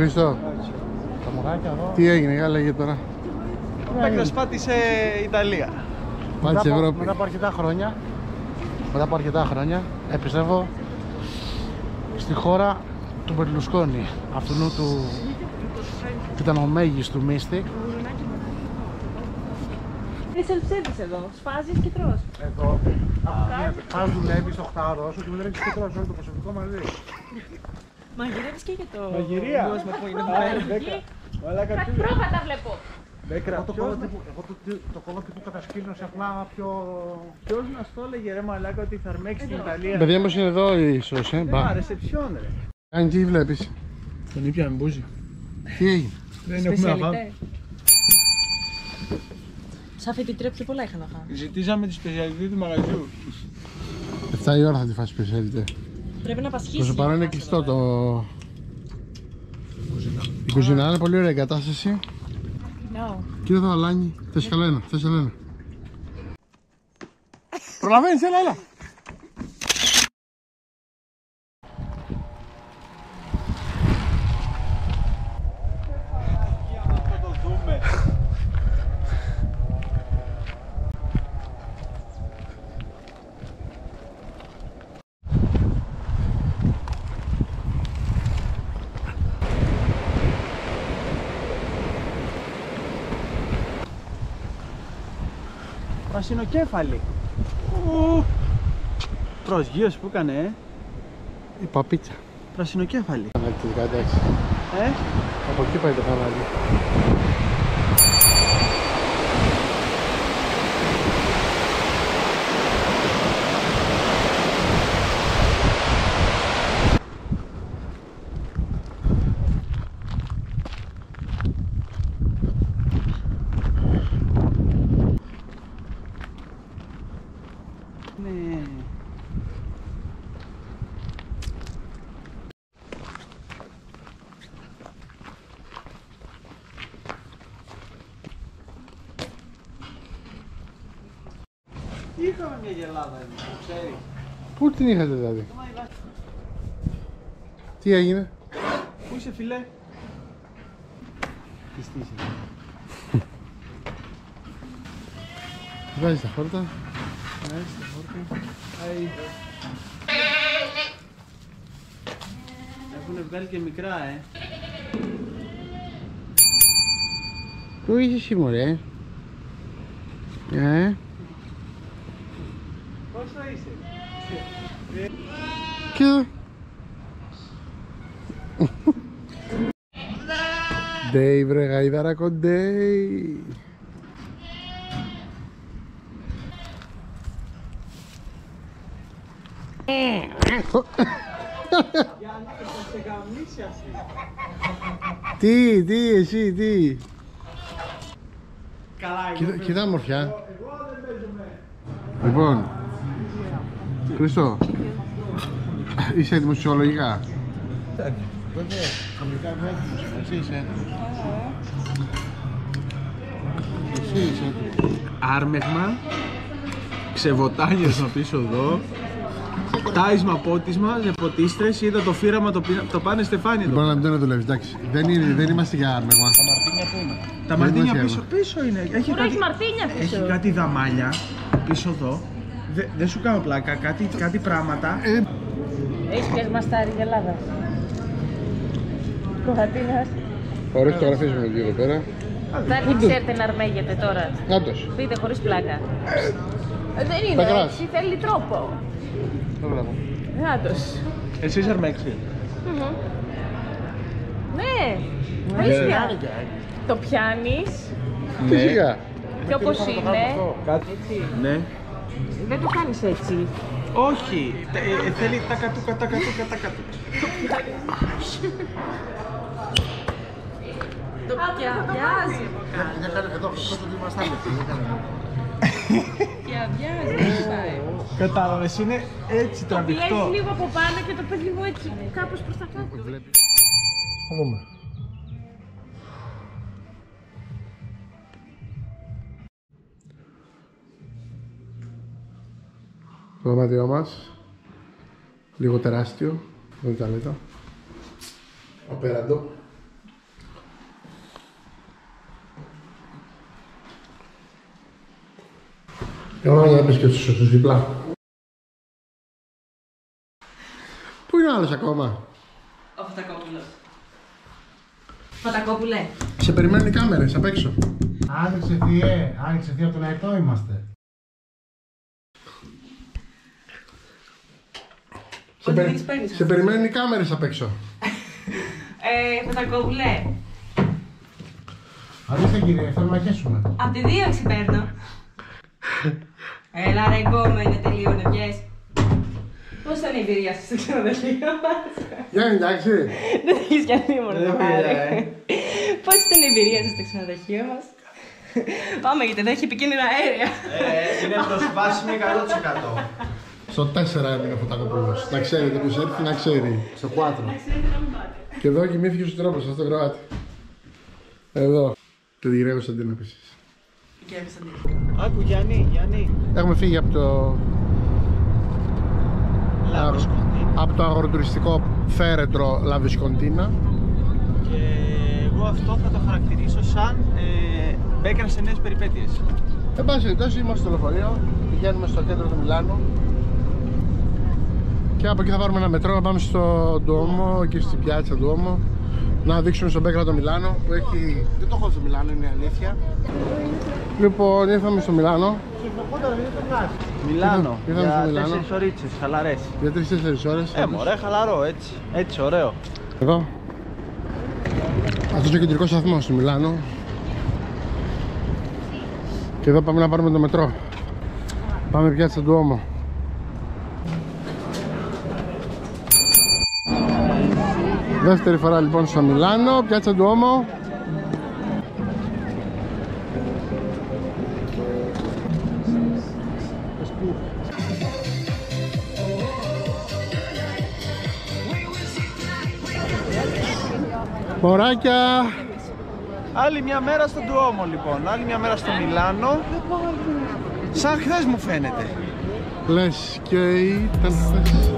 Χρήστο, τι έγινε, για λέγε τώρα. Ο Μπέκρας πάτησε Ιταλία. Πάτησε Ευρώπη. Μετά από αρκετά χρόνια επιστρέφω στη χώρα του Μπερλουσκόνη, αυτού του που ήταν ο μέγιστου μύστη. Είναι self-service εδώ, σφάζεις και τρως. Εδώ, πας δουλεύεις 8 ώρες και μου λένε και τρως όλο το προσωπικό μαζί. Μαγειρεύεις και για το Μαγειρία. κόσμο που είναι εδώ πέρα. Κάτι πρόβατα βλέπω. Μπέκρα, Εγώ το κόμμα τύπου κατασκήνωση απλά πιο... ποιος μας το έλεγε ρε μαλάκα ότι θα αρμέξει την Ιταλία. Παιδιά μου είναι εδώ ίσως, Ρεσεψιόν ρε. Αν τι βλέπεις. Τον ήπια με μπούζι. Τι έγινε. Δεν έχουμε να φάμε. Σαν φοιτητρία πιο πολλά είχα να φάμε. Ζητήσαμε τη σπεσιαλιτή του μαγαζιού. 7 η ώρα θα τη φας σπεσιαλιτέ. Πρέπει να πασχίσει. Προς το παρόν είναι κλειστό το... Η κουζίνα είναι πολύ ωραία εγκατάσταση. Κοίτα το αλάνι. Θες καλό ένα, θες άλλο ένα. Προλαβαίνεις, έλα. Πρασινοκέφαλη. Προσγείωση που έκανε, Η παπίτσα. Πρασινοκέφαλη. Εντάξει. Από εκεί πάει το κανάλι. Ναι. Είχαμε μια γελάδα εδώ, το ξέρεις. Πού την είχατε δηλαδή. Τι έγινε. Πού είσαι φιλέ. Τι στήσε. Βάζεις τα χόρτα. Ναι, στη φόρτα. Έχουν βγάλει και μικρά, Πού είσαι εσύ μωρέ. Πόσο είσαι. Και εδώ. Ντέι βρε γαϊδαράκο ντέι. Τι, εσύ, τι. Καλά, Κοίτα μορφιά. Λοιπόν, Χρήστο, είσαι έτοιμος ψυχολογικά. Βέβαια, χαμηλικά είμαι έτοιμος. Εσύ είσαι έτοιμος. Εσύ είσαι έτοιμος. Άρμεγμα, ξεβοτάνιασμα πίσω εδώ, τάισμα πότισμα, ζεποτίστρες, είδα το φύραμα το πάνε στεφάνι Λοιπόν, εδώ. να μην το δουλεύεις, εντάξει. Δεν είμαστε για άρμεγμα. Τα μαρτίνια πού είναι. Τα μαρτίνια πίσω είναι. Έχει Μαρτίνια πίσω. Έχει κάτι δαμάλια πίσω εδώ. Δεν σου κάνω πλάκα, κάτι πράγματα. Έχεις πιάσει μαστάρι για Ελλάδα. Κοχατίνας. Ωραία φωτογραφίζουμε εκεί εδώ πέρα. Θα έρθει ξέρετε να αρμέγεται τώρα. Κάτος. Πείτε χωρίς πλάκα. Δεν είναι έτσι, θέλει τρόπο. Το βλέπω. Γάτος. Εσύ είσαι αρμέξει. Ναι, αλήθεια. Το πιάνεις Φυσικά. και όπως είναι, Έτσι. Ναι. δεν το κάνεις έτσι. Όχι. Θέλει τα κατούκα. Το πιαβιάζει από κάτω. Εδώ, αυτό το δήμα στα λεπτά. Πιαβιάζει, πάει. Κατάλαβες, είναι έτσι Το πιέζεις τραβηχτό. λίγο από πάνω και το πες λίγο έτσι, κάπως προς τα κάτω. Θα δούμε. Το δωμάτιό μας, λίγο τεράστιο, δεν είναι ταλέτο. Απέραντο. Εγώ να πεις και στους διπλά. Πού είναι ο άλλος ακόμα? Ο Φωτακόπουλος. Φωτακόπουλε. Σε περιμένουν οι κάμερες απ' έξω. Άνοιξε θειέ, άνοιξε θεία από τον αετό είμαστε. Σε περιμένουν οι κάμερες απ' έξω. Φωτακόπουλε. Ορίστε κύριε, θέλουμε να χέσουμε. Απ' τη δίωξη παίρνω. Έλα ρε γκόμενε, τελείωνε, βγες. Πώς ήταν η εμπειρία σας στο ξενοδοχείο μας? Γιάννη, εντάξει. Δεν έχεις κι ανήμωνο το χάρη. Πώς ήταν η εμπειρία σας στο ξενοδοχείο μας? Πάμε γιατί εδώ έχει επικίνδυνα αέρια. Είναι προσβάσιμη 100%. Στο 4 έμεινε ο Φωτακόπουλος. Να ξέρετε ποιος έρθει, να ξέρει. Στο 4. Και εδώ κοιμήθηκε στο τρόπο, στο κρεβάτι. Εδώ. Και την κυρία Κωνσταντίνα επίσης. Άκου Γιάννη. Έχουμε φύγει από το... Λαβισκοντίνα. από το αγροτουριστικό φέρετρο Λαβισκοντίνα. Και εγώ αυτό θα το χαρακτηρίσω σαν μπέκανα σε νέες περιπέτειες. Εν πάση περιπτώσει είμαστε στο λεωφορείο, πηγαίνουμε στο κέντρο του Μιλάνου και από εκεί θα πάρουμε ένα μετρό να πάμε στο Ντουόμο, εκεί στην πιάτσα Ντουόμο, να δείξουμε στον Μπέκρα το Μιλάνο που έχει... Δεν το έχω στο Μιλάνο, είναι η αλήθεια. Λοιπόν, ήρθαμε στο Μιλάνο. Μιλάνο, Ήρθαμε για στο 4 ωρίτσες, χαλαρές. Για 3-4 ώρες. Μωρέ, χαλαρό, έτσι ωραίο. Εδώ. Αυτός είναι ο κεντρικός σταθμός του Μιλάνου. Και εδώ πάμε να πάρουμε το μετρό. Πάμε πιάτσα Ντουόμο. Δεύτερη φορά λοιπόν στο Μιλάνο, πιάτσα Ντουόμο. Μωράκια! Άλλη μια μέρα στο Ντουόμο λοιπόν, άλλη μια μέρα στο Μιλάνο. Σαν χθες μου φαίνεται. Λες και ήταν χθες.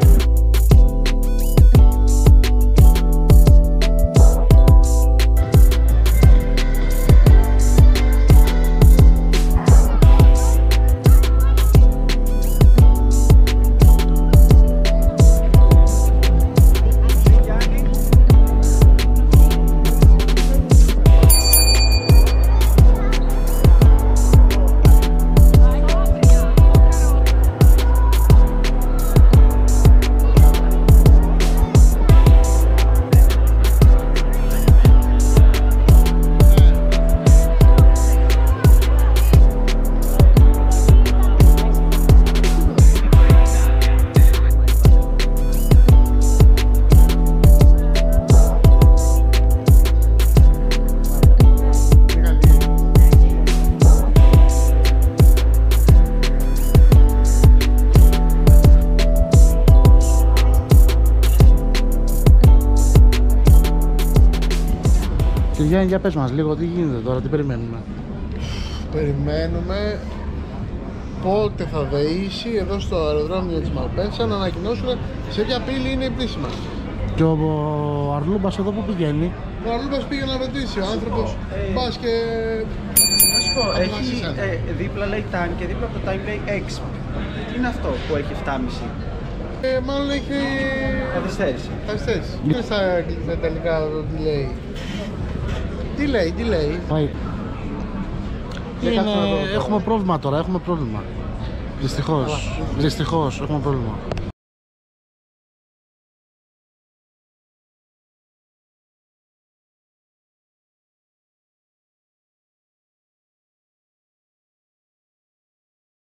Γιάννη, για πες μας λίγο, τι γίνεται τώρα, τι περιμένουμε? Περιμένουμε πότε θα δεήσει εδώ στο αεροδρόμιο της Μαλπένσα να ανακοινώσουν σε ποια πύλη είναι η πτήση μας. Και ο Αρλούμπας εδώ που πηγαίνει? Ο Αρλούμπας πήγε να ρωτήσει, ο άνθρωπος πας και... Να σου πω, έχει δίπλα λέει time και δίπλα από το time λέει exp. Τι είναι αυτό που έχει 7,5? Μάλλον έχει... Καθυστέρηση. Καθυστέρηση. Είναι στα ιταλικά το delay. Delay. Έχουμε πρόβλημα τώρα, έχουμε πρόβλημα. Δυστυχώς έχουμε πρόβλημα.